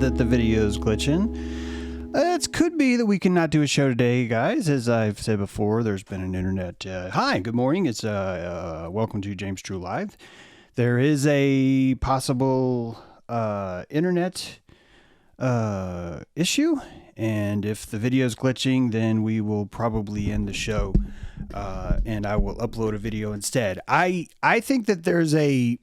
that the video is glitching. It could be that we cannot do a show today, guys. As I've said before, there's been an internet. Hi, good morning. It's welcome to James True Live. There is a possible internet issue, and if the video is glitching, then we will probably end the show, and I will upload a video instead. I think that there's a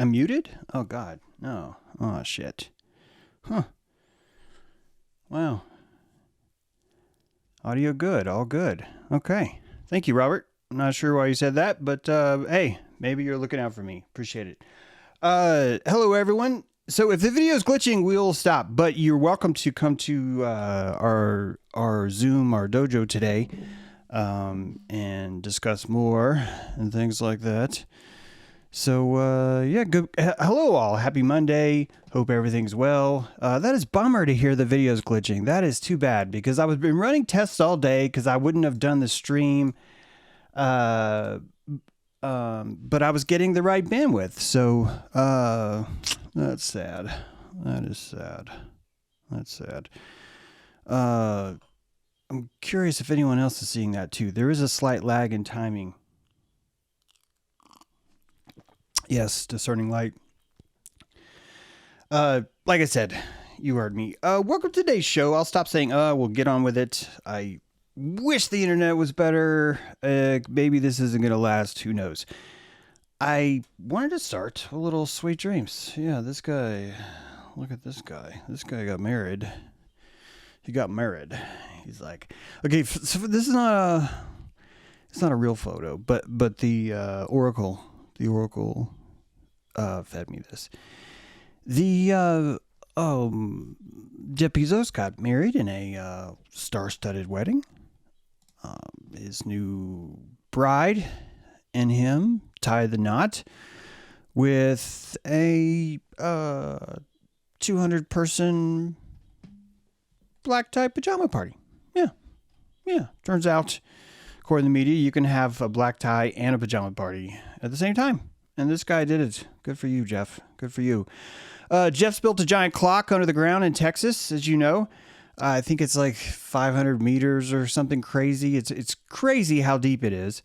I'm muted? Oh God, no. Oh shit. Huh. Wow. Audio good, all good. Okay. Thank you, Robert. I'm not sure why you said that, but hey, maybe you're looking out for me. Appreciate it. Hello everyone. So if the video is glitching, we'll stop, but you're welcome to come to our Zoom, our Dojo today, and discuss more and things like that. So, yeah, good. Hello all. Happy Monday. Hope everything's well. That is bummer to hear the video's glitching. That is too bad because I was been running tests all day because I wouldn't have done the stream. But I was getting the right bandwidth. So, that's sad. That is sad. That's sad. I'm curious if anyone else is seeing that too. There is a slight lag in timing. Yes, discerning light. Like I said, you heard me. Welcome to today's show. I'll stop saying, we'll get on with it. I wish the internet was better. Maybe this isn't going to last. Who knows? I wanted to start a little sweet dreams. Yeah, this guy, look at this guy. This guy got married. He got married. He's like, okay, so this is it's not a real photo, but the Oracle fed me this. Jeff Bezos got married in a star-studded wedding. His new bride and him tied the knot with a 200-person black tie pajama party. Yeah. Turns out, according to the media, you can have a black tie and a pajama party at the same time. And this guy did it. Good for you, Jeff. Good for you. Jeff's built a giant clock under the ground in Texas, as you know. I think it's like 500 meters or something crazy. It's crazy how deep it is.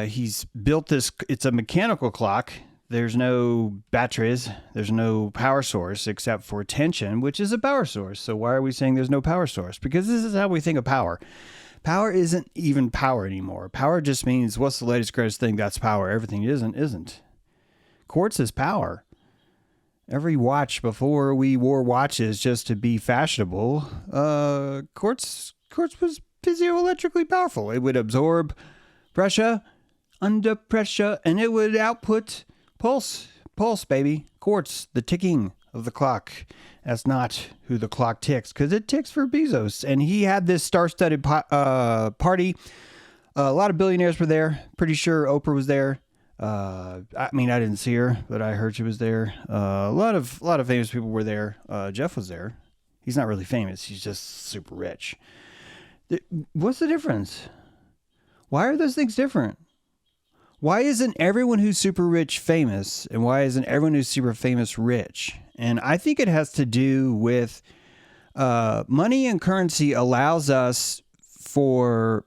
He's built this. It's a mechanical clock. There's no batteries. There's no power source except for tension, which is a power source. So why are we saying there's no power source? Because this is how we think of power. Power isn't even power anymore. Power just means what's the latest, greatest thing, that's power. Everything isn't. Quartz is power. Every watch before we wore watches just to be fashionable, quartz was physioelectrically powerful. It would absorb pressure under pressure, and it would output pulse, baby. Quartz, the ticking of the clock. That's not who the clock ticks, because it ticks for Bezos. And he had this star-studded party. A lot of billionaires were there. Pretty sure Oprah was there. I mean, I didn't see her, but I heard she was there. A lot of famous people were there. Jeff was there. He's not really famous. He's just super rich. What's the difference? Why are those things different? Why isn't everyone who's super rich famous? And why isn't everyone who's super famous rich? And I think it has to do with money and currency allows us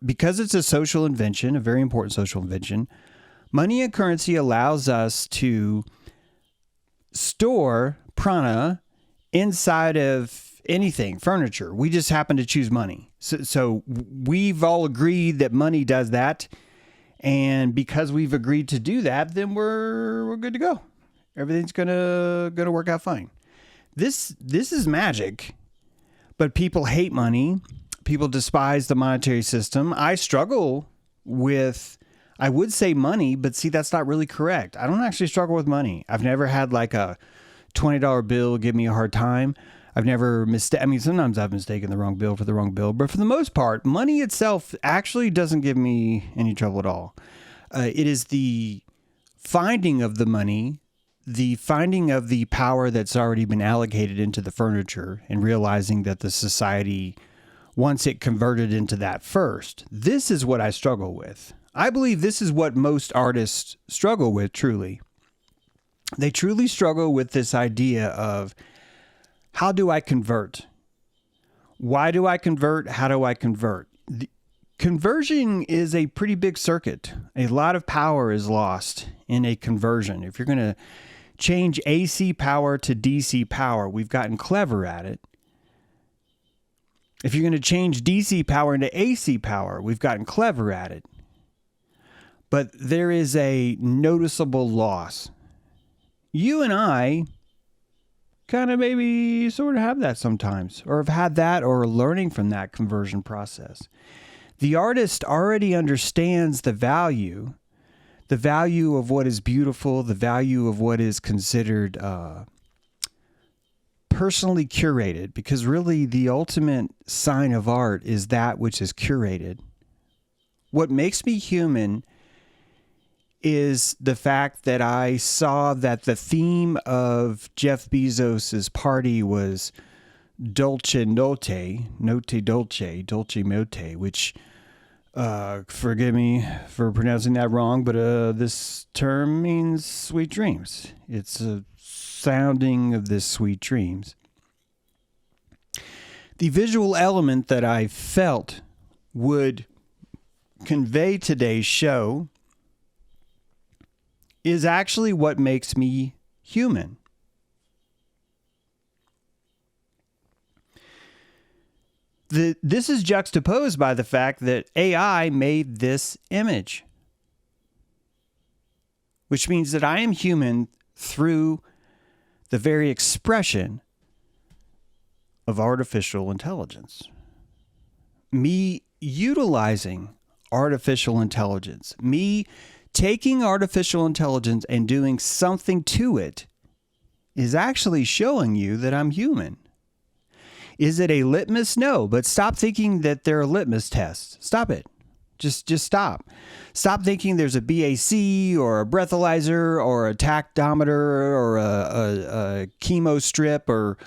because it's a social invention, a very important social invention, money and currency allows us to store prana inside of anything, furniture. We just happen to choose money. So we've all agreed that money does that. And because we've agreed to do that, then we're good to go. Everything's gonna work out fine. This is magic, but people hate money. People despise the monetary system. I struggle with, I would say money, but see, that's not really correct. I don't actually struggle with money. I've never had like a $20 bill give me a hard time. I've never sometimes I've mistaken the wrong bill for the wrong bill, but for the most part, money itself actually doesn't give me any trouble at all. It is the finding of the money, the finding of the power that's already been allocated into the furniture and realizing that the society wants it converted into that first. This is what I struggle with. I believe this is what most artists struggle with, truly. They truly struggle with this idea of, how do I convert? Why do I convert? How do I convert? Conversion is a pretty big circuit. A lot of power is lost in a conversion. If you're going to change AC power to DC power, we've gotten clever at it. If you're going to change DC power into AC power, we've gotten clever at it. But there is a noticeable loss. You and I kind of maybe sort of have that sometimes, or have had that, or are learning from that conversion process. The artist already understands the value of what is beautiful, the value of what is considered personally curated, because really the ultimate sign of art is that which is curated. What makes me human is the fact that I saw that the theme of Jeff Bezos's party was dolce notte, dolce mote, which, forgive me for pronouncing that wrong, but this term means sweet dreams. It's a sounding of this sweet dreams. The visual element that I felt would convey today's show is actually what makes me human. This is juxtaposed by the fact that AI made this image, which means that I am human through the very expression of artificial intelligence. Me utilizing artificial intelligence, me taking artificial intelligence and doing something to it, is actually showing you that I'm human. Is it a litmus? No, but stop thinking that there are litmus tests. Stop it. Just stop. Stop thinking there's a BAC or a breathalyzer or a tactometer or a chemo strip or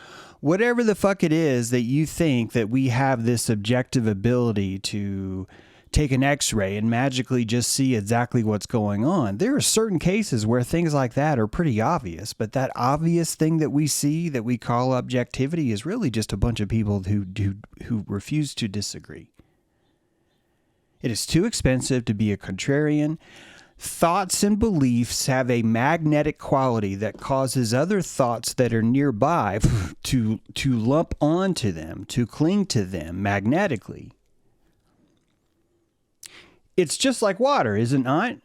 whatever the fuck it is that you think that we have this objective ability to take an x-ray and magically just see exactly what's going on. There are certain cases where things like that are pretty obvious, but that obvious thing that we see that we call objectivity is really just a bunch of people who refuse to disagree. It is too expensive to be a contrarian. Thoughts and beliefs have a magnetic quality that causes other thoughts that are nearby to lump onto them, to cling to them magnetically. It's just like water, is it not?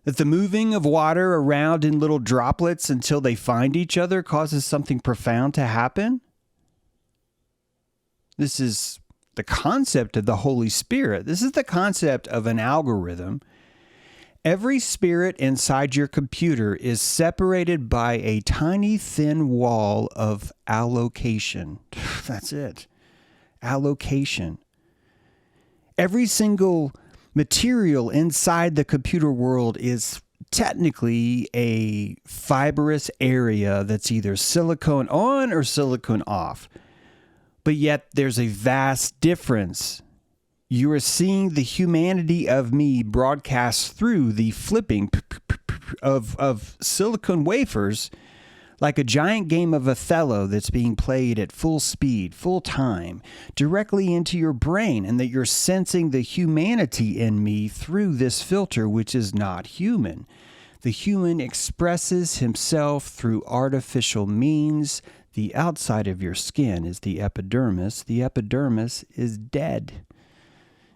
That the moving of water around in little droplets until they find each other causes something profound to happen. This is the concept of the Holy Spirit. This is the concept of an algorithm. Every spirit inside your computer is separated by a tiny thin wall of allocation. That's it. Allocation. Every single material inside the computer world is technically a fibrous area that's either silicone on or silicone off. But yet there's a vast difference. You are seeing the humanity of me broadcast through the flipping of silicone wafers like a giant game of Othello that's being played at full speed, full time, directly into your brain, and that you're sensing the humanity in me through this filter, which is not human. The human expresses himself through artificial means. The outside of your skin is the epidermis. The epidermis is dead.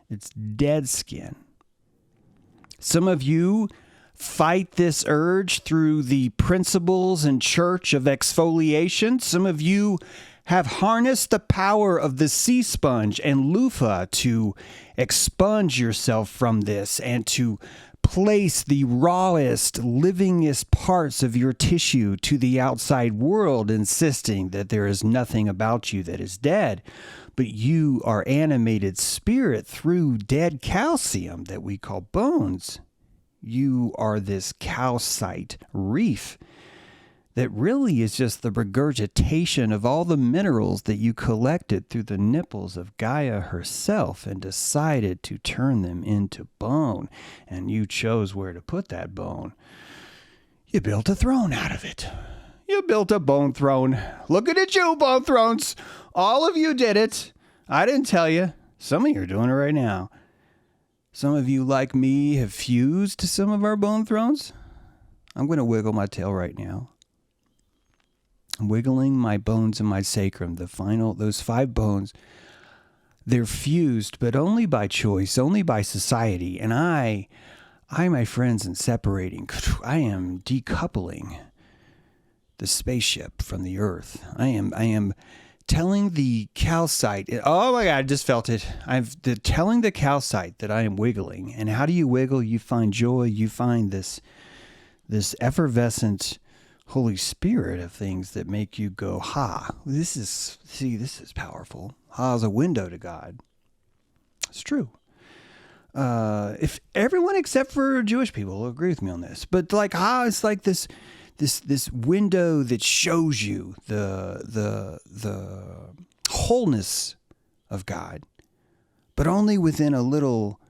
It's dead skin. Some of you fight this urge through the principles and church of exfoliation. Some of you have harnessed the power of the sea sponge and loofah to expunge yourself from this and to place the rawest, livingest parts of your tissue to the outside world, insisting that there is nothing about you that is dead. But you are animated spirit through dead calcium that we call bones. You are this calcite reef that really is just the regurgitation of all the minerals that you collected through the nipples of Gaia herself and decided to turn them into bone. And you chose where to put that bone. You built a throne out of it. You built a bone throne. Looking at you, bone thrones. All of you did it. I didn't tell you. Some of you are doing it right now. Some of you, like me, have fused to some of our bone thrones. I'm going to wiggle my tail right now. I'm wiggling my bones in my sacrum. Those 5 bones, they're fused, but only by choice, only by society. And I, my friends, am separating. I am decoupling the spaceship from the earth. I am telling the calcite. Oh my God, I just felt it. Telling the calcite that I am wiggling. And how do you wiggle? You find joy. You find this effervescent Holy Spirit of things that make you go, ha, this is powerful. Ha is a window to God. It's true. If everyone except for Jewish people will agree with me on this, but like ha is like this window that shows you the wholeness of God, but only within a little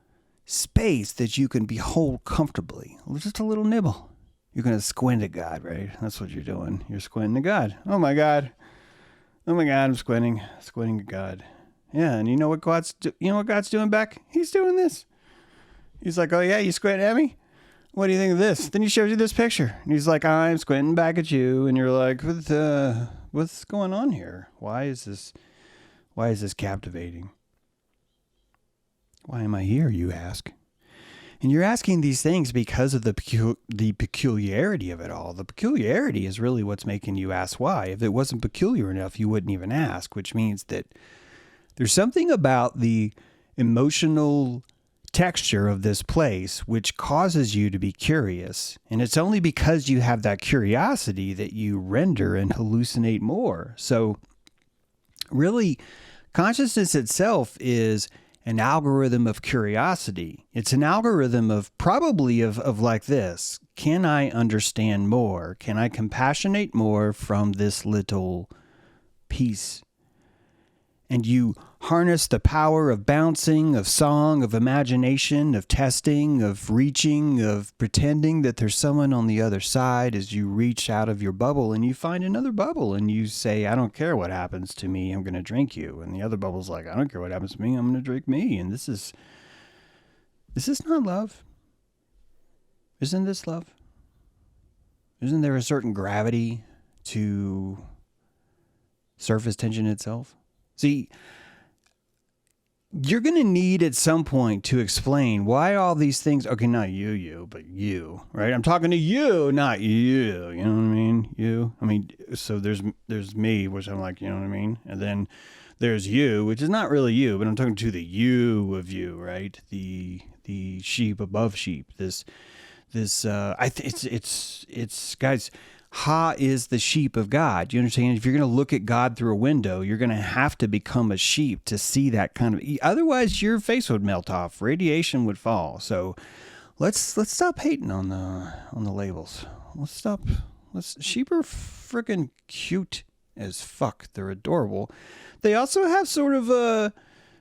space that you can behold comfortably. Just a little nibble. You're going to squint at God, right? That's what you're doing. You're squinting at God. Oh my God, I'm squinting at God. Yeah, and you know what God's doing back? He's doing this. He's like, oh yeah, you squinting at me? What do you think of this? Then he shows you this picture. And he's like, I'm squinting back at you. And you're like, what's going on here? Why is this captivating? Why am I here, you ask? And you're asking these things because of the peculiarity of it all. The peculiarity is really what's making you ask why. If it wasn't peculiar enough, you wouldn't even ask, which means that there's something about the emotional texture of this place which causes you to be curious. And it's only because you have that curiosity that you render and hallucinate more. So really, consciousness itself is an algorithm of curiosity. It's an algorithm of like this. Can I understand more? Can I compassionate more from this little piece? And you harness the power of bouncing, of song, of imagination, of testing, of reaching, of pretending that there's someone on the other side as you reach out of your bubble and you find another bubble and you say, I don't care what happens to me, I'm going to drink you. And the other bubble's like, I don't care what happens to me, I'm going to drink me. And this is not love. Isn't this love? Isn't there a certain gravity to surface tension itself? See, you're going to need at some point to explain why all these things, okay, not you, but you, right? I'm talking to you, not you, you know what I mean? You, I mean, so there's me, which I'm like, you know what I mean? And then there's you, which is not really you, but I'm talking to the you of you, right? The sheep above sheep, it's guys, Ha is the sheep of God. You understand? If you're going to look at God through a window, you're going to have to become a sheep to see that kind of. Otherwise, your face would melt off. Radiation would fall. So, let's stop hating on the labels. Let's stop. Sheep are freaking cute as fuck. They're adorable. They also have sort of a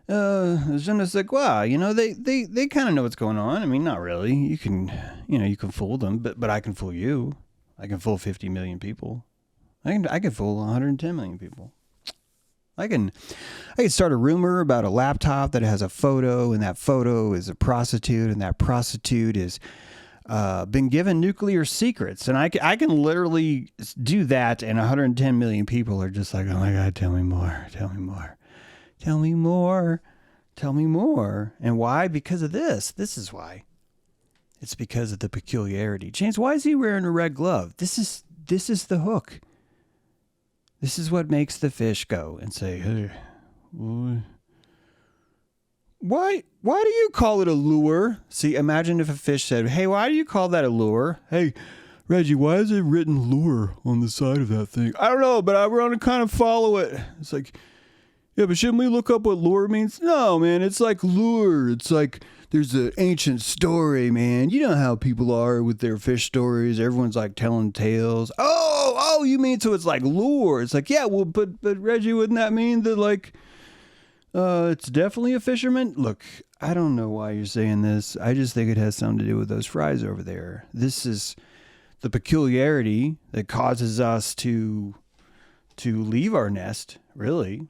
je ne sais quoi. You know, they kind of know what's going on. I mean, not really. You can fool them, but I can fool you. I can fool 50 million people. I can fool 110 million people. I can start a rumor about a laptop that has a photo, and that photo is a prostitute, and that prostitute is been given nuclear secrets. And I can literally do that, and 110 million people are just like, oh my God, tell me more, tell me more, tell me more, tell me more. And why? Because of this. This is why. It's because of the peculiarity. James, why is he wearing a red glove? This is the hook. This is what makes the fish go and say, hey, why do you call it a lure? See, imagine if a fish said, hey, why do you call that a lure? Hey, Reggie, why is it written lure on the side of that thing? I don't know, but I want to kind of follow it. It's like, yeah, but shouldn't we look up what lure means? No, man, it's like lure. It's like there's an ancient story, man. You know how people are with their fish stories. Everyone's like telling tales. Oh, you mean so it's like lure? It's like, yeah, well, but Reggie, wouldn't that mean that like it's definitely a fisherman? Look, I don't know why you're saying this. I just think it has something to do with those fries over there. This is the peculiarity that causes us to leave our nest, really,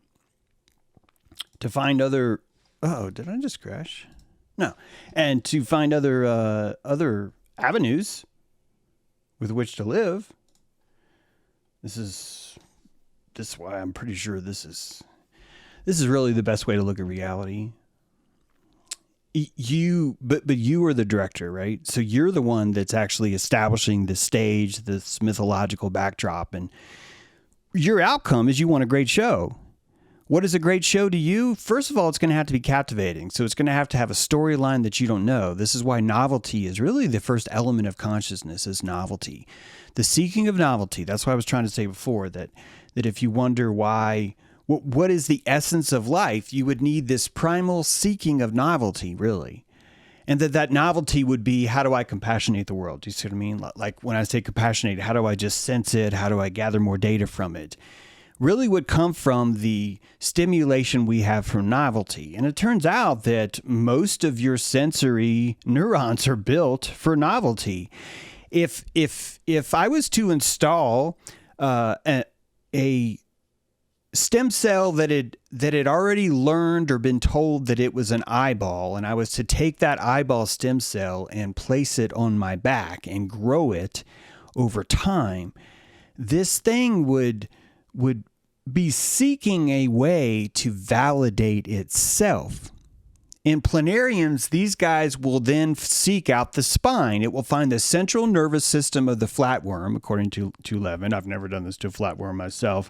to find other. Oh, did I just crash? No, and to find other avenues with which to live. This is why I'm pretty sure this is really the best way to look at reality. But you are the director, right? So you're the one that's actually establishing the stage, this mythological backdrop, and your outcome is you want a great show. What is a great show to you? First of all, it's going to have to be captivating. So it's going to have a storyline that you don't know. This is why novelty is really the first element of consciousness, is novelty. The seeking of novelty. That's what I was trying to say before, that if you wonder why, what is the essence of life, you would need this primal seeking of novelty, really. And that novelty would be, how do I compassionate the world? Do you see what I mean? Like when I say compassionate, how do I just sense it? How do I gather more data from it? Really would come from the stimulation we have from novelty. And it turns out that most of your sensory neurons are built for novelty. If I was to install a stem cell that had already learned or been told that it was an eyeball, and I was to take that eyeball stem cell and place it on my back and grow it over time, this thing would be seeking a way to validate itself. In planarians, these guys will then seek out the spine. It will find the central nervous system of the flatworm, according to Levin. I've never done this to a flatworm myself.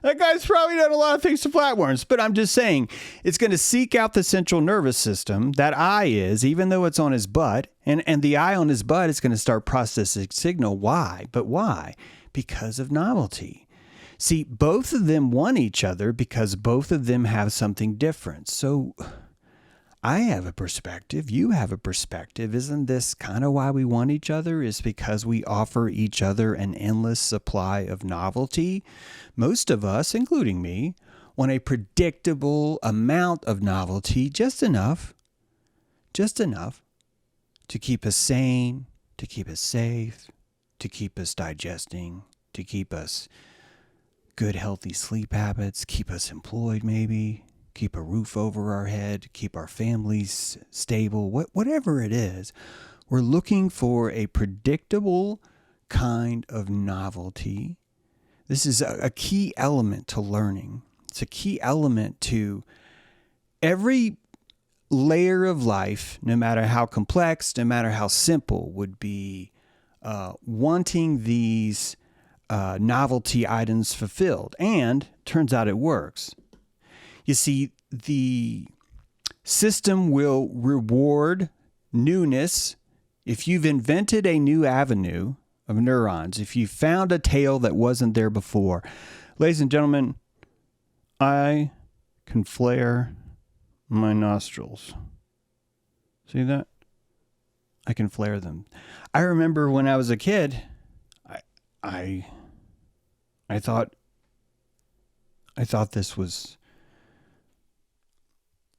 That guy's probably done a lot of things to flatworms, but I'm just saying, it's going to seek out the central nervous system. That eye is, even though it's on his butt, and the eye on his butt is going to start processing signal. Why? But why? Because of novelty. See, both of them want each other because both of them have something different. So I have a perspective. You have a perspective. Isn't this kind of why we want each other? Is because we offer each other an endless supply of novelty. Most of us, including me, want a predictable amount of novelty, just enough to keep us sane, to keep us safe, to keep us digesting, to keep us good, healthy sleep habits, keep us employed maybe, keep a roof over our head, keep our families stable, whatever it is. We're looking for a predictable kind of novelty. This is a key element to learning. It's a key element to every layer of life, no matter how complex, no matter how simple, would be wanting these novelty items fulfilled. And turns out it works. You see, the system will reward newness. If you've invented a new avenue of neurons, if you found a tail that wasn't there before, ladies and gentlemen, I can flare my nostrils. See that? I can flare them. I remember when I was a kid, I thought this was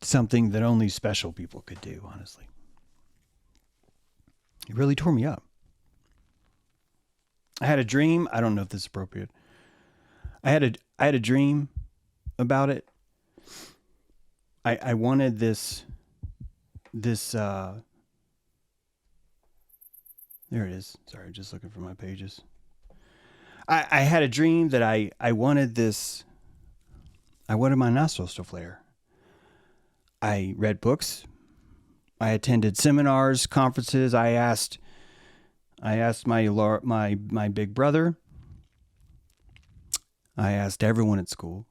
something that only special people could do, honestly. It really tore me up. I had a dream. I don't know if this is appropriate. I had a dream about it. I wanted this there it is. Sorry, just looking for my pages. I had a dream that I wanted my nostrils to flare. I read books. I attended seminars, conferences. I asked my big brother. I asked everyone at school.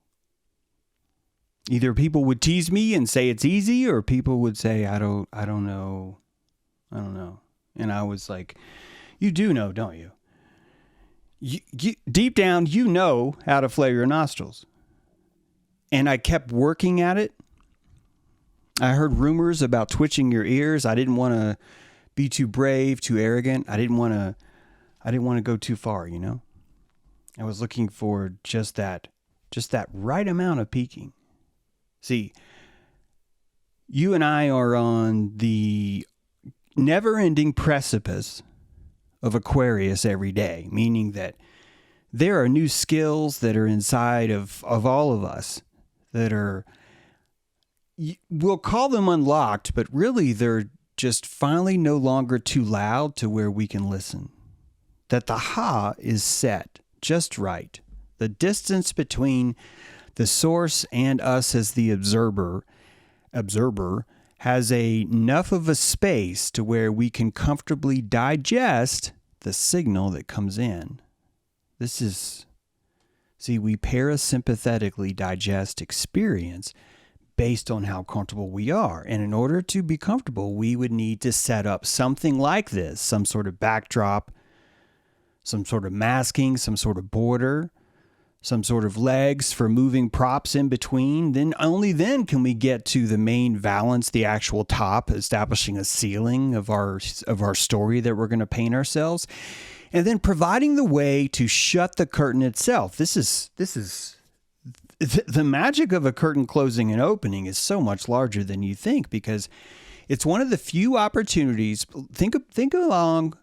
Either people would tease me and say it's easy, or people would say, I don't know. And I was like, you do know, don't you? You deep down, you know how to flare your nostrils. And I kept working at it. I heard rumors about twitching your ears. I didn't want to be too brave, too arrogant. I didn't want to go too far, you know? I was looking for just that right amount of peaking. See, you and I are on the never-ending precipice of Aquarius every day, meaning that there are new skills that are inside of all of us that are, we'll call them unlocked, but really they're just finally no longer too loud to where we can listen. That the ha is set just right. The distance between the source and us as the observer has enough of a space to where we can comfortably digest the signal that comes in. This is, see, we parasympathetically digest experience based on how comfortable we are. And in order to be comfortable, we would need to set up something like this, some sort of backdrop, some sort of masking, some sort of border, some sort of legs for moving props in between. Then only then can we get to the main valance, the actual top, establishing a ceiling of our story that we're going to paint ourselves. And then providing the way to shut the curtain itself. This is the magic of a curtain closing and opening is so much larger than you think, because it's one of the few opportunities. Think along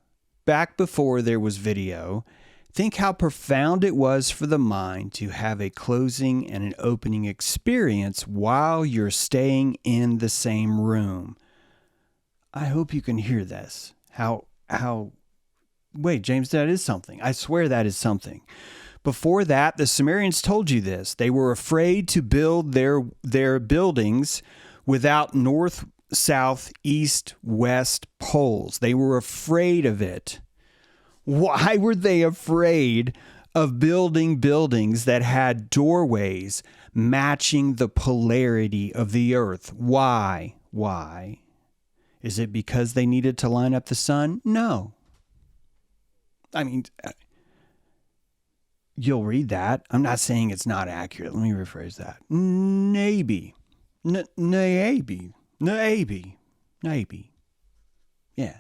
back before there was video. Think how profound it was for the mind to have a closing and an opening experience while you're staying in the same room. I hope you can hear this. Wait, James, that is something. I swear that is something. Before that, the Sumerians told you this. They were afraid to build their buildings without north, south, east, west poles. They were afraid of it. Why were they afraid of building buildings that had doorways matching the polarity of the earth? Why? Is it because they needed to line up the sun? No. I mean, you'll read that. I'm not saying it's not accurate. Let me rephrase that. Maybe. Maybe. Yeah.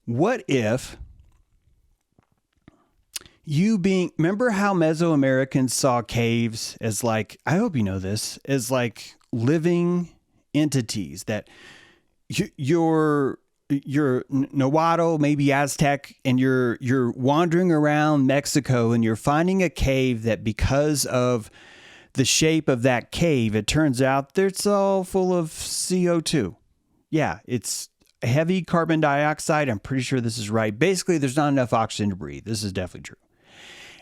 What if remember how Mesoamericans saw caves as like, I hope you know this, as like living entities that you're Nahuatl, maybe Aztec, and you're wandering around Mexico and you're finding a cave that because of the shape of that cave, it turns out that it's all full of CO2. Yeah, it's heavy carbon dioxide. I'm pretty sure this is right. Basically, there's not enough oxygen to breathe. This is definitely true.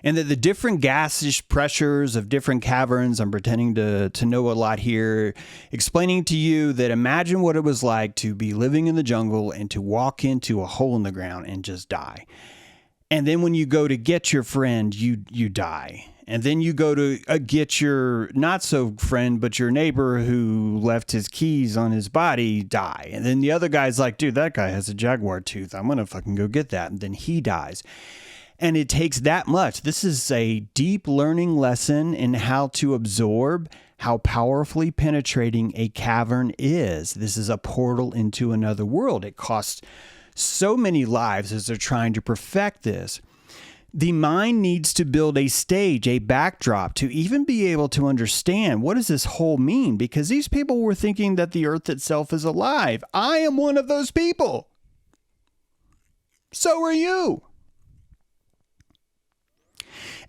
And that the different gaseous pressures of different caverns, I'm pretending to know a lot here, explaining to you that imagine what it was like to be living in the jungle and to walk into a hole in the ground and just die. And then when you go to get your friend, you die. And then you go to get your not so friend, but your neighbor who left his keys on his body, die. And then the other guy's like, dude, that guy has a jaguar tooth. I'm going to fucking go get that. And then he dies. And it takes that much. This is a deep learning lesson in how to absorb how powerfully penetrating a cavern is. This is a portal into another world. It costs so many lives as they're trying to perfect this. The mind needs to build a stage, a backdrop, to even be able to understand what does this whole mean? Because these people were thinking that the earth itself is alive. I am one of those people. So are you.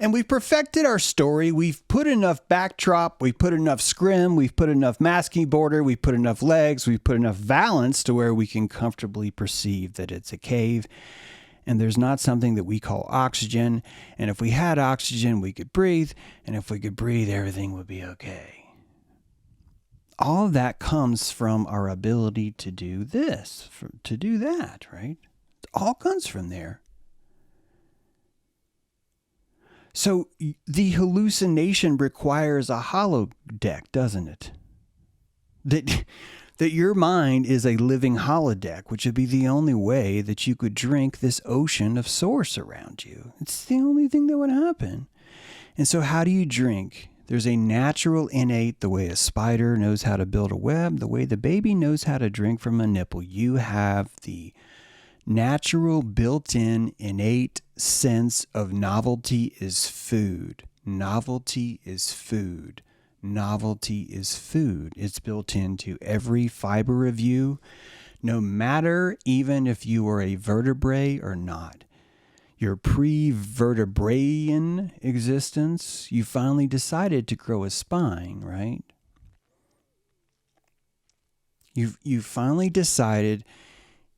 And we've perfected our story. We've put enough backdrop. We've put enough scrim. We've put enough masking border. We've put enough legs. We've put enough valance to where we can comfortably perceive that it's a cave. And there's not something that we call oxygen. And if we had oxygen, we could breathe. And if we could breathe, everything would be okay. All of that comes from our ability to do this, to do that, right? It all comes from there. So the hallucination requires a holodeck, doesn't it? That your mind is a living holodeck, which would be the only way that you could drink this ocean of source around you. It's the only thing that would happen. And so how do you drink? There's a natural innate, the way a spider knows how to build a web, the way the baby knows how to drink from a nipple. You have the natural, built-in, innate sense of novelty is food. Novelty is food. Novelty is food. It's built into every fiber of you, No matter even if you are a vertebrae or not. Your pre-vertebraean existence, you finally decided to grow a spine, right? You finally decided,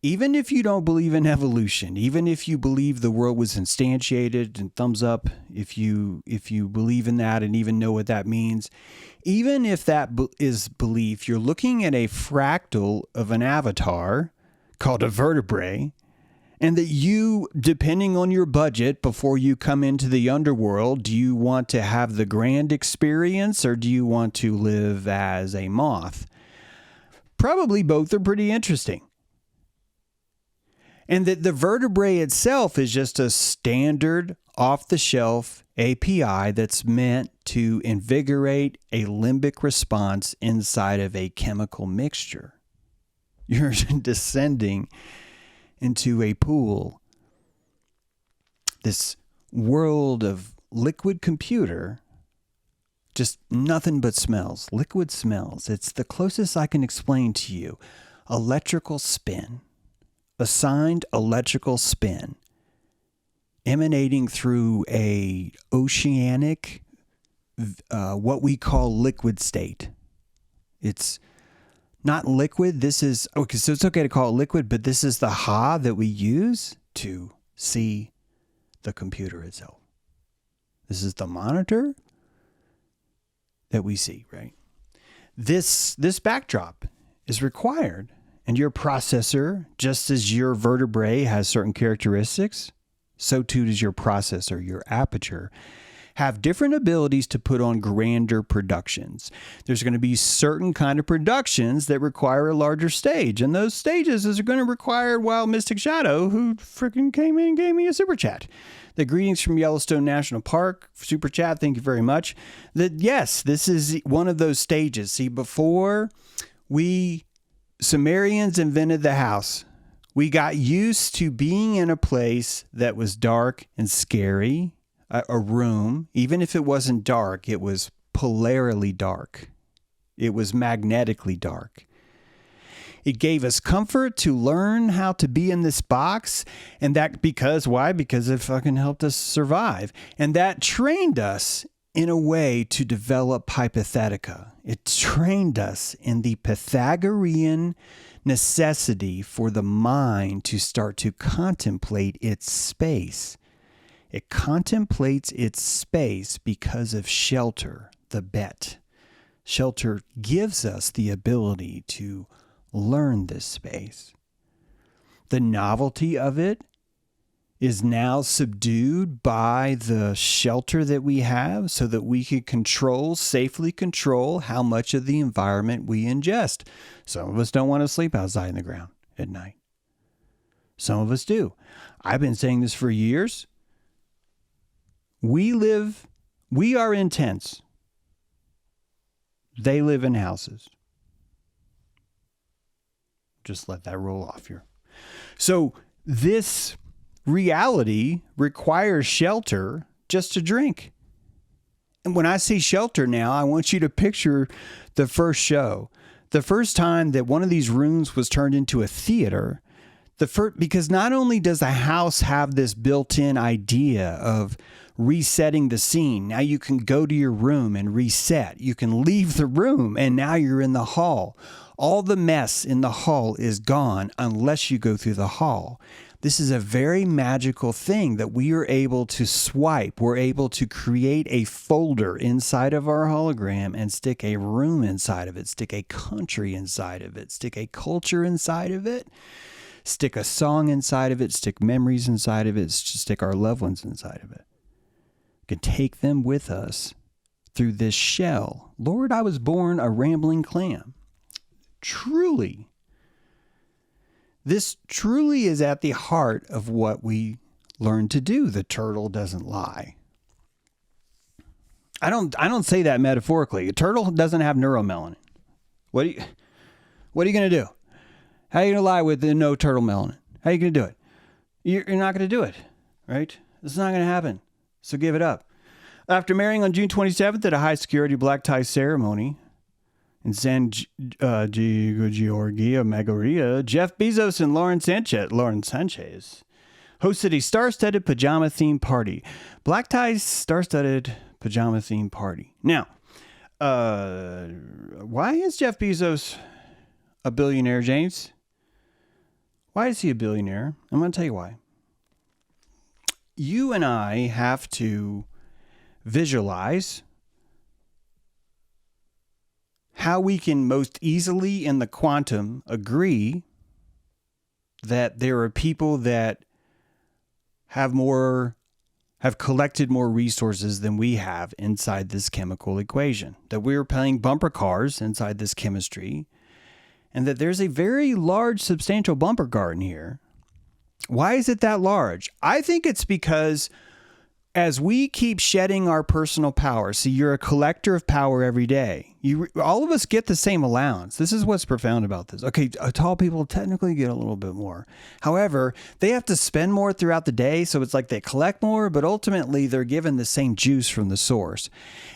even if you don't believe in evolution, even if you believe the world was instantiated, and thumbs up if you believe in that and even know what that means, even if that is belief, you're looking at a fractal of an avatar called a vertebrae, and that you, depending on your budget before you come into the underworld, do you want to have the grand experience or do you want to live as a moth? Probably both are pretty interesting. And that the vertebrae itself is just a standard off-the-shelf API that's meant to invigorate a limbic response inside of a chemical mixture. You're descending into a pool, this world of liquid computer, just nothing but smells, liquid smells. It's the closest I can explain to you. Electrical spin, assigned electrical spin, emanating through a oceanic, what we call liquid state. It's not liquid. This is, okay, so it's okay to call it liquid, but this is the ha that we use to see the computer itself. This is the monitor that we see, right? This backdrop is required, and your processor, just as your vertebrae has certain characteristics, so too does your processor, your aperture, have different abilities to put on grander productions. There's going to be certain kind of productions that require a larger stage. And those stages are going to require Wild Mystic Shadow, who freaking came in and gave me a super chat. The greetings from Yellowstone National Park. Super chat, thank you very much. That yes, this is one of those stages. See, before we Sumerians invented the house, we got used to being in a place that was dark and scary. A room, even if it wasn't dark, it was polarly dark. It was magnetically dark. It gave us comfort to learn how to be in this box. And that because, why? Because it fucking helped us survive. And that trained us in a way to develop hypothetica. It trained us in the Pythagorean necessity for the mind to start to contemplate its space. It contemplates its space because of shelter, the bet. Shelter gives us the ability to learn this space. The novelty of it is now subdued by the shelter that we have so that we can safely control how much of the environment we ingest. Some of us don't want to sleep outside in the ground at night. Some of us do. I've been saying this for years. We are in tents. They live in houses. Just let that roll off here. So this reality requires shelter just to drink. And when I say shelter now, I want you to picture the first show. The first time that one of these rooms was turned into a theater. Because not only does a house have this built-in idea of resetting the scene. Now you can go to your room and reset. You can leave the room and now you're in the hall. All the mess in the hall is gone unless you go through the hall. This is a very magical thing that we are able to swipe. We're able to create a folder inside of our hologram and stick a room inside of it, stick a country inside of it, stick a culture inside of it, stick a song inside of it, stick memories inside of it, stick our loved ones inside of it. We can take them with us through this shell. Lord, I was born a rambling clam. Truly. This truly is at the heart of what we learn to do. The turtle doesn't lie. I don't say that metaphorically. A turtle doesn't have neuromelanin. What are you going to do? How are you going to lie with no turtle melanin? How are you going to do it? You're not going to do it, right? It's not going to happen. So give it up. After marrying on June 27th at a high security black tie ceremony, in San Giorgio Magoria, Jeff Bezos and Lauren Sanchez hosted a star-studded pajama-themed party. Black ties, star-studded pajama-themed party. Now, why is Jeff Bezos a billionaire, James? Why is he a billionaire? I'm going to tell you why. You and I have to visualize how we can most easily in the quantum agree that there are people that have collected more resources than we have inside this chemical equation, that we're playing bumper cars inside this chemistry, and that there's a very large, substantial bumper car in here. Why is it that large? I think it's because as we keep shedding our personal power, see, you're a collector of power every day. All of us get the same allowance. This is what's profound about this. Okay, tall people technically get a little bit more. However, they have to spend more throughout the day, so it's like they collect more, but ultimately they're given the same juice from the source.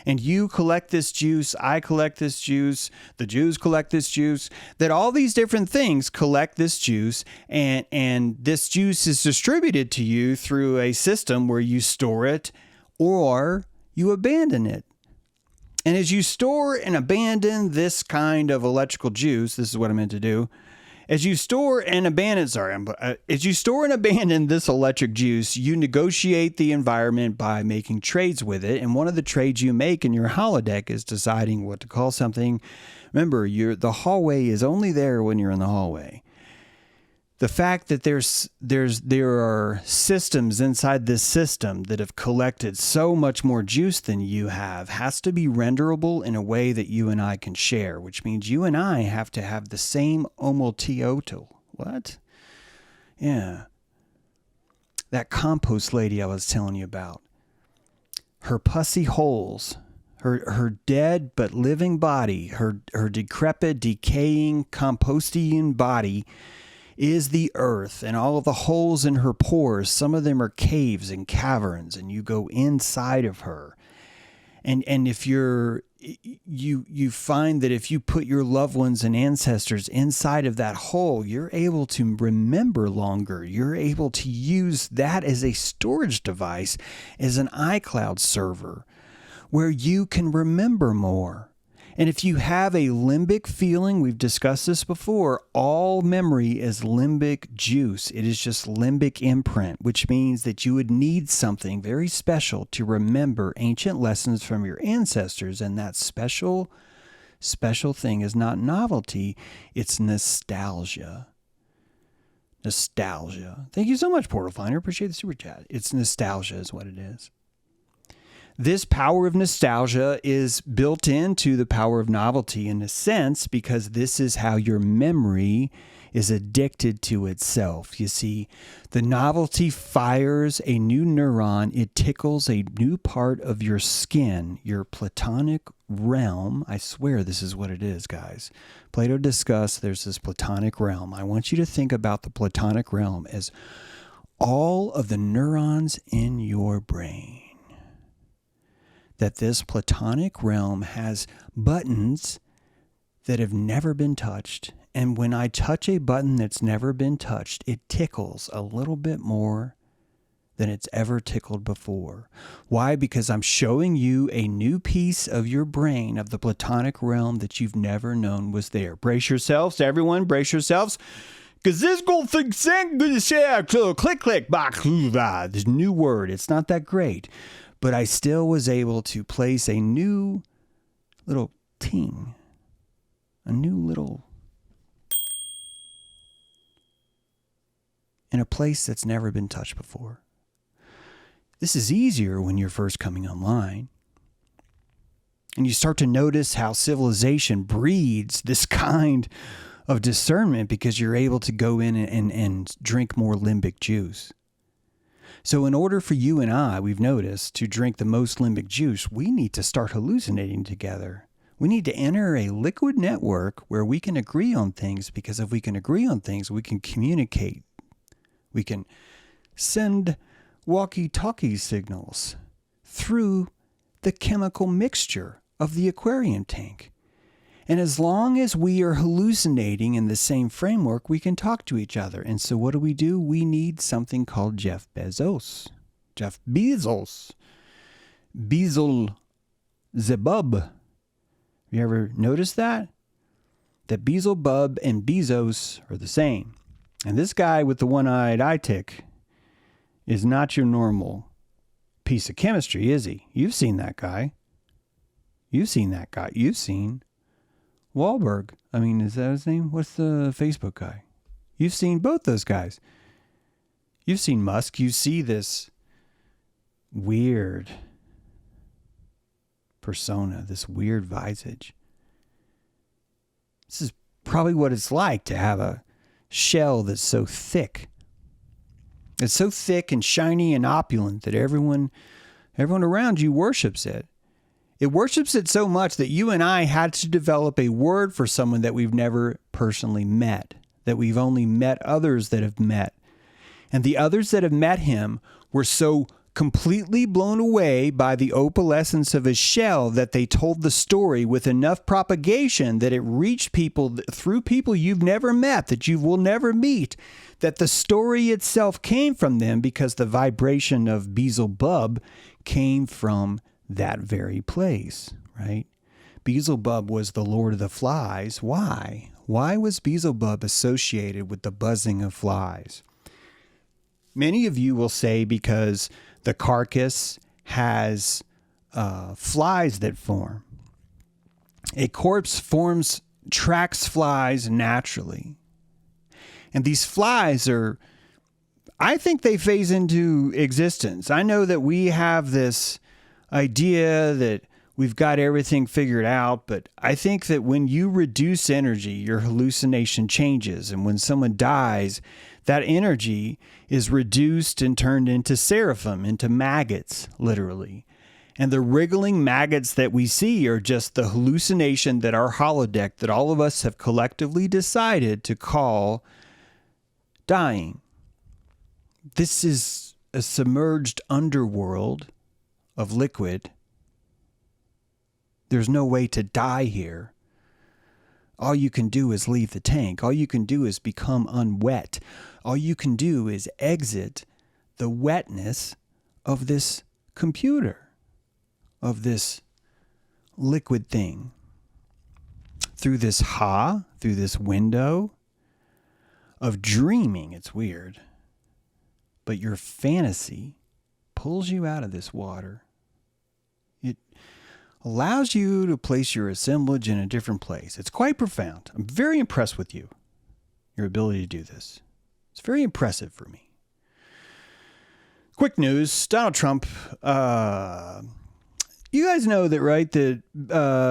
And you collect this juice, I collect this juice, the Jews collect this juice, that all these different things collect this juice, and this juice is distributed to you through a system where you store it or you abandon it. And as you store and abandon this kind of electrical juice, this is what I meant to do. As you store and abandon this electric juice, you negotiate the environment by making trades with it. And one of the trades you make in your holodeck is deciding what to call something. Remember, the hallway is only there when you're in the hallway. The fact that there are systems inside this system that have collected so much more juice than you have has to be renderable in a way that you and I can share, which means you and I have to have the same homotioto. What? Yeah. That compost lady I was telling you about. Her pussy holes, her dead but living body, her decrepit, decaying, compostian body is the earth, and all of the holes in her pores, some of them are caves and caverns, and you go inside of her. And if you find that if you put your loved ones and ancestors inside of that hole, you're able to remember longer. You're able to use that as a storage device, as an iCloud server, where you can remember more. And if you have a limbic feeling, we've discussed this before, all memory is limbic juice. It is just limbic imprint, which means that you would need something very special to remember ancient lessons from your ancestors. And that special thing is not novelty, it's nostalgia. Nostalgia. Thank you so much, Portal Finder. Appreciate the super chat. It's nostalgia is what it is. This power of nostalgia is built into the power of novelty in a sense because this is how your memory is addicted to itself. You see, the novelty fires a new neuron. It tickles a new part of your skin, your platonic realm. I swear this is what it is, guys. Plato discussed there's this platonic realm. I want you to think about the platonic realm as all of the neurons in your brain. That this platonic realm has buttons that have never been touched. And when I touch a button that's never been touched, it tickles a little bit more than it's ever tickled before. Why? Because I'm showing you a new piece of your brain, of the platonic realm that you've never known was there. Brace yourselves, everyone, brace yourselves. Because this going to click, click, this new word. It's not that great. But I still was able to place a new little ting, a new little, in a place that's never been touched before. This is easier when you're first coming online. And you start to notice how civilization breeds this kind of discernment because you're able to go in and drink more limbic juice. So in order for you and I, we've noticed, to drink the most limbic juice, we need to start hallucinating together. We need to enter a liquid network where we can agree on things, because if we can agree on things, we can communicate. We can send walkie-talkie signals through the chemical mixture of the aquarium tank. And as long as we are hallucinating in the same framework, we can talk to each other. And so what do? We need something called Jeff Bezos. Jeff Bezos. Bezos Zebub. Have you ever noticed that? That Beelzebub and Bezos are the same. And this guy with the one-eyed eye tick is not your normal piece of chemistry, is he? You've seen that guy. You've seen that guy. You've seen Wahlberg. I mean, is that his name? What's the Facebook guy? You've seen both those guys. You've seen Musk. You see this weird persona, this weird visage. This is probably what it's like to have a shell that's so thick. It's so thick and shiny and opulent that everyone around you worships it. It worships it so much that you and I had to develop a word for someone that we've never personally met, that we've only met others that have met. And the others that have met him were so completely blown away by the opalescence of his shell that they told the story with enough propagation that it reached people through people you've never met, that you will never meet, that the story itself came from them because the vibration of Beelzebub came from that very place, right? Beelzebub was the Lord of the Flies. Why? Why was Beelzebub associated with the buzzing of flies? Many of you will say because the carcass has flies that form. A corpse tracks flies naturally. And these flies I think they phase into existence. I know that we have this idea that we've got everything figured out, but I think that when you reduce energy, your hallucination changes. And when someone dies, that energy is reduced and turned into seraphim, into maggots, literally. And the wriggling maggots that we see are just the hallucination that our holodeck, that all of us have collectively decided to call dying. This is a submerged underworld of liquid. There's no way to die here. All you can do is leave the tank. All you can do is become unwet. All you can do is exit the wetness of this computer, of this liquid thing. Through this through this window of dreaming. It's weird. But your fantasy pulls you out of this water. It allows you to place your assemblage in a different place. It's quite profound. I'm very impressed with you, your ability to do this. It's very impressive for me. Quick news, Donald Trump. You guys know that, right, that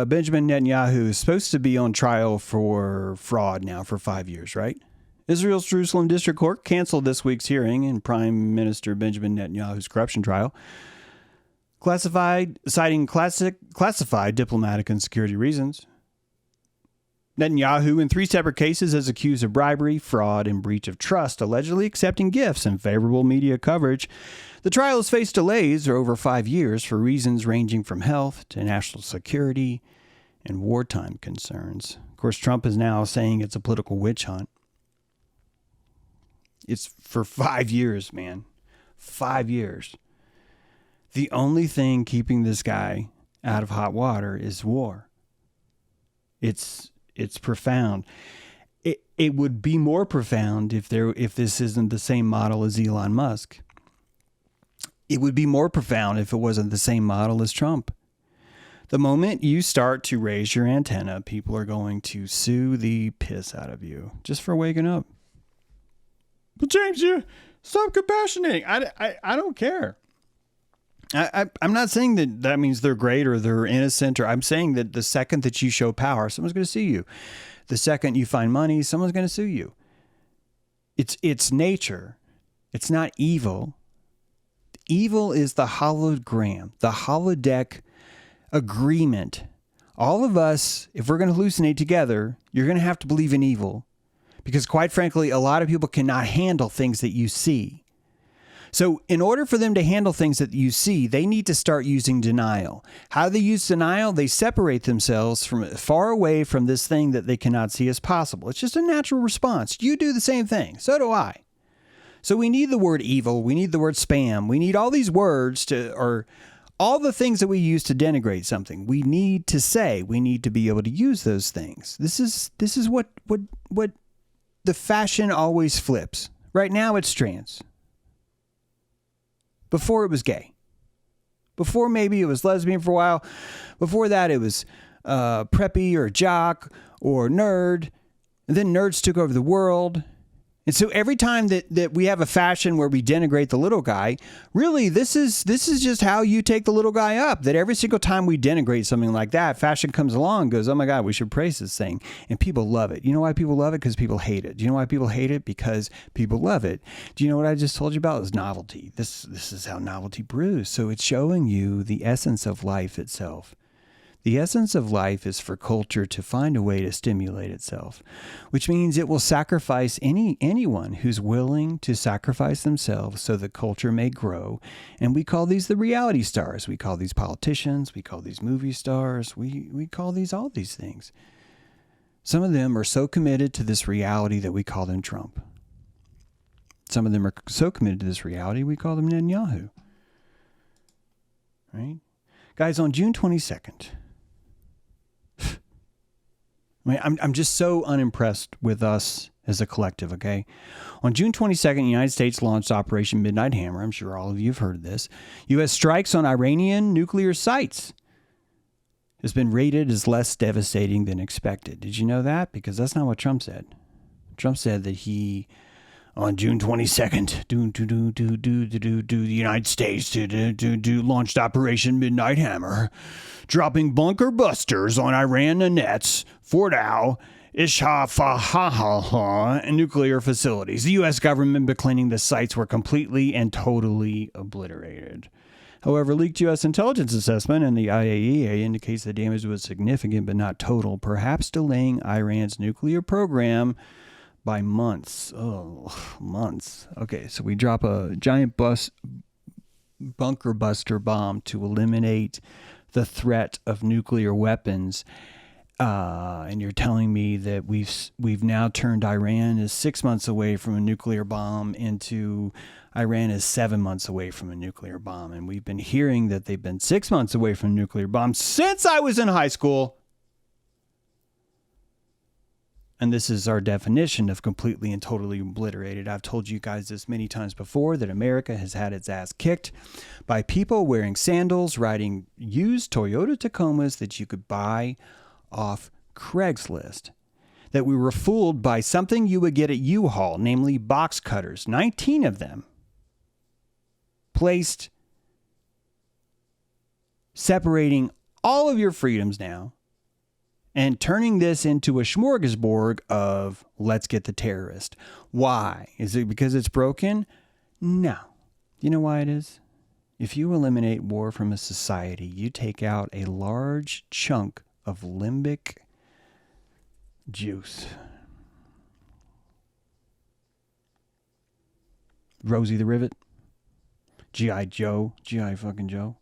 Benjamin Netanyahu is supposed to be on trial for fraud now for 5 years, right? Israel's Jerusalem District Court canceled this week's hearing in Prime Minister Benjamin Netanyahu's corruption trial, citing classified diplomatic and security reasons. Netanyahu, in 3 separate cases, is accused of bribery, fraud, and breach of trust, allegedly accepting gifts and favorable media coverage. The trial has faced delays for over 5 years for reasons ranging from health to national security and wartime concerns. Of course, Trump is now saying it's a political witch hunt. It's for 5 years, man. 5 years. The only thing keeping this guy out of hot water is war. It's profound. It would be more profound if this isn't the same model as Elon Musk. It would be more profound if it wasn't the same model as Trump. The moment you start to raise your antenna, people are going to sue the piss out of you just for waking up. But James, you stop compassionating. I don't care. I'm not saying that means they're great or they're innocent, or I'm saying that the second that you show power, someone's going to sue you. The second you find money, someone's going to sue you. It's nature. It's not evil. Evil is the hologram, the holodeck agreement. All of us, if we're going to hallucinate together, you're going to have to believe in evil. Because quite frankly, a lot of people cannot handle things that you see. So in order for them to handle things that you see, they need to start using denial. How do they use denial? They separate themselves from far away from this thing that they cannot see as possible. It's just a natural response. You do the same thing. So do I. So we need the word evil. We need the word spam. We need all these words or all the things that we use to denigrate something. We need to say, we need to be able to use those things. This is what the fashion always flips. Right now it's trans. Before it was gay. Before maybe it was lesbian for a while. Before that it was preppy or jock or nerd. And then nerds took over the world. And so every time that we have a fashion where we denigrate the little guy, really this is just how you take the little guy up. That every single time we denigrate something like that, fashion comes along and goes, oh my God, we should praise this thing. And people love it. You know why people love it? Because people hate it. Do you know why people hate it? Because people love it. Do you know what I just told you about? Is novelty. This is how novelty brews. So it's showing you the essence of life itself. The essence of life is for culture to find a way to stimulate itself, which means it will sacrifice anyone who's willing to sacrifice themselves so that culture may grow. And we call these the reality stars. We call these politicians. We call these movie stars. We call these all these things. Some of them are so committed to this reality that we call them Trump. Some of them are so committed to this reality we call them Netanyahu. Right? Guys, on June 22nd, I'm just so unimpressed with us as a collective, okay? On June 22nd, the United States launched Operation Midnight Hammer. I'm sure all of you have heard of this. U.S. strikes on Iranian nuclear sites has been rated as less devastating than expected. Did you know that? Because that's not what Trump said. Trump said that he, on June 22nd, the United States launched Operation Midnight Hammer, dropping bunker busters on Iran-Nanet's Fordow, Isfahan, and nuclear facilities. The U.S. government been claiming the sites were completely and totally obliterated. However, leaked U.S. intelligence assessment and the IAEA indicates the damage was significant but not total, perhaps delaying Iran's nuclear program by months. Oh, months. Okay, so we drop a giant bunker buster bomb to eliminate the threat of nuclear weapons. And you're telling me that we've now turned Iran is 6 months away from a nuclear bomb into Iran is 7 months away from a nuclear bomb. And we've been hearing that they've been 6 months away from a nuclear bomb since I was in high school. And this is our definition of completely and totally obliterated. I've told you guys this many times before that America has had its ass kicked by people wearing sandals, riding used Toyota Tacomas that you could buy off Craigslist. That we were fooled by something you would get at U-Haul, namely box cutters, 19 of them, placed separating all of your freedoms now and turning this into a smorgasbord of let's get the terrorist. Why? Is it because it's broken? No. You know why it is? If you eliminate war from a society, you take out a large chunk of limbic juice. Rosie the Rivet, G.I. Joe, G.I. fucking Joe.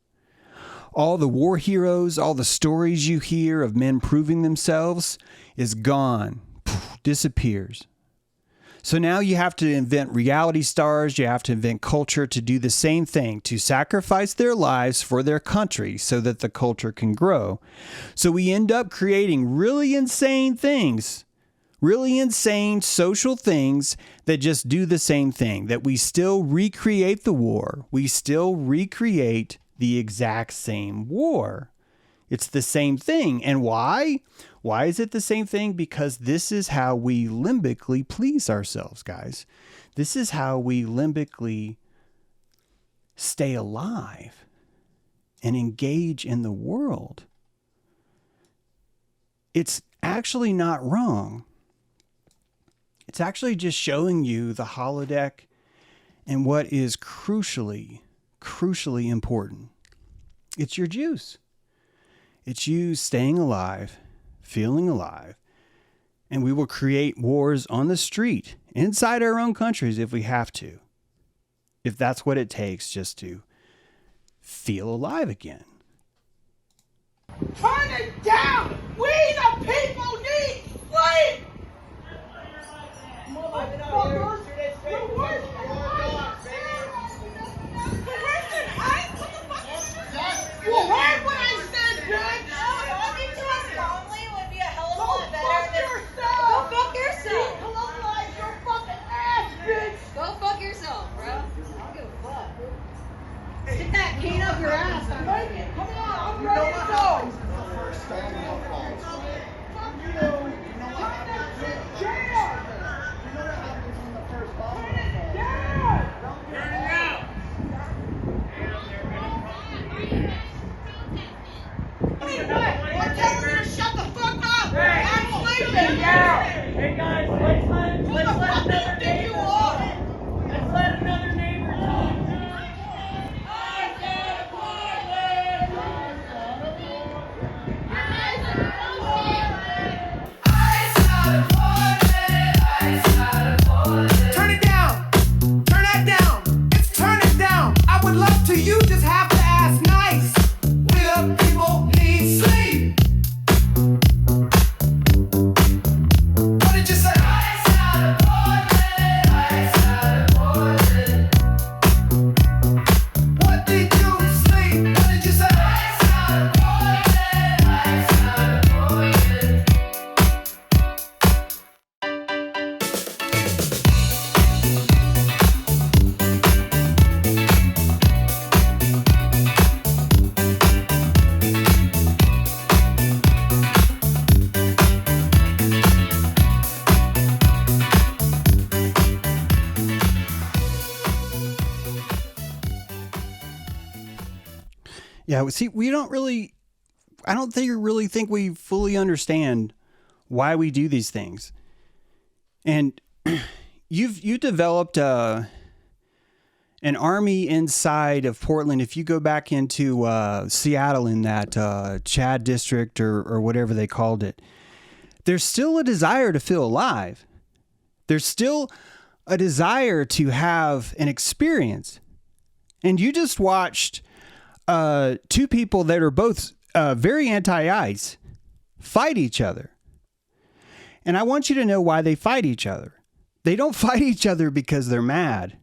All the war heroes, all the stories you hear of men proving themselves is gone, disappears. So now you have to invent reality stars, you have to invent culture to do the same thing, to sacrifice their lives for their country so that the culture can grow. So we end up creating really insane things, really insane social things that just do the same thing, that we still recreate the war. We still recreate the exact same war. It's the same thing. And why? Why is it the same thing? Because this is how we limbically please ourselves, guys. This is how we limbically stay alive and engage in the world. It's actually not wrong. It's actually just showing you the holodeck and what is crucially important. It's your juice. It's you staying alive, feeling alive, and we will create wars on the street, inside our own countries if we have to. if that's what it takes just to feel alive again. Turn it down! We the people need sleep! Motherfuckers! You're worse than listen, what the fuck is this? You heard what I said, bitch! Talking to us calmly would be a hell of a lot better. Go fuck yourself! Go fuck yourself! Decolonize your fucking ass, bitch! Go fuck yourself, bro. I don't give a fuck. Stick that cane up your ass. Come on, I'm ready to go! Hey guys, let's let another neighbor talk. I said Portland! Turn it down! Turn that down! It's turn it down! I would love to, you just have to ask nice. We the people need sleep. What did you say? What did you sleep? What did you say? Yeah, see, I don't really think we fully understand why we do these things. And you developed an army inside of Portland. If you go back into Seattle in that Chad district or whatever they called it, there's still a desire to feel alive. There's still a desire to have an experience. And you just watched two people that are both very anti-ICE fight each other. And I want you to know why they fight each other. They don't fight each other because they're mad.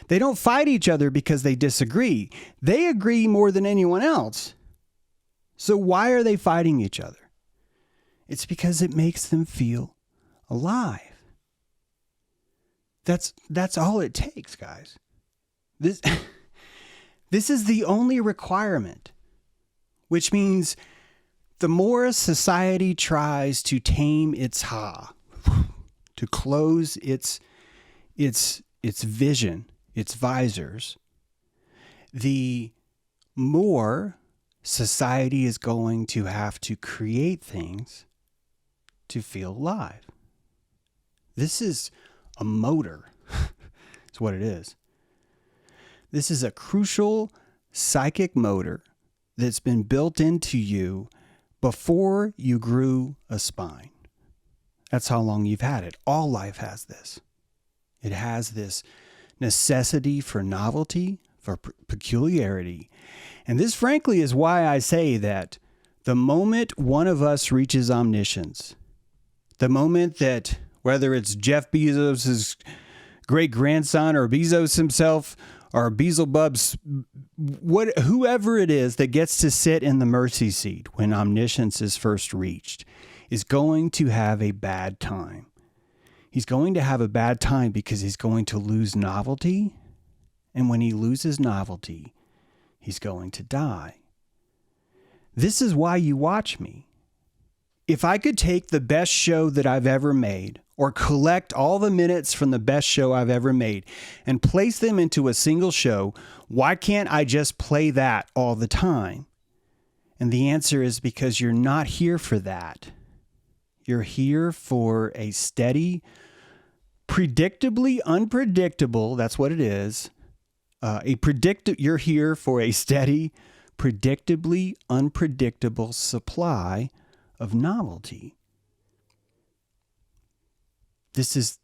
They don't fight each other because they disagree. They agree more than anyone else. So why are they fighting each other? It's because it makes them feel alive. That's all it takes, guys. This is the only requirement, which means the more a society tries to tame its to close its vision, its visors, the more society is going to have to create things to feel alive. This is a motor. That's what it is. This is a crucial psychic motor that's been built into you before you grew a spine. That's how long you've had it. All life has this. It has this necessity for novelty, for peculiarity. And this, frankly, is why I say that the moment one of us reaches omniscience, the moment that, whether it's Jeff Bezos' great-grandson or Bezos himself, or Beelzebub's, whoever it is that gets to sit in the mercy seat when omniscience is first reached, is going to have a bad time. He's going to have a bad time because he's going to lose novelty. And when he loses novelty, he's going to die. This is why you watch me. If I could take the best show that I've ever made, or collect all the minutes from the best show I've ever made and place them into a single show, why can't I just play that all the time? And the answer is because you're not here for that. You're here for a steady, predictably unpredictable, that's what it is. You're here for a steady, predictably unpredictable supply of novelty. This is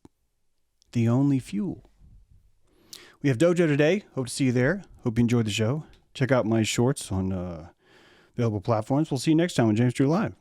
the only fuel. We have Dojo today. Hope to see you there. Hope you enjoyed the show. Check out my shorts on available platforms. We'll see you next time on James Drew Live.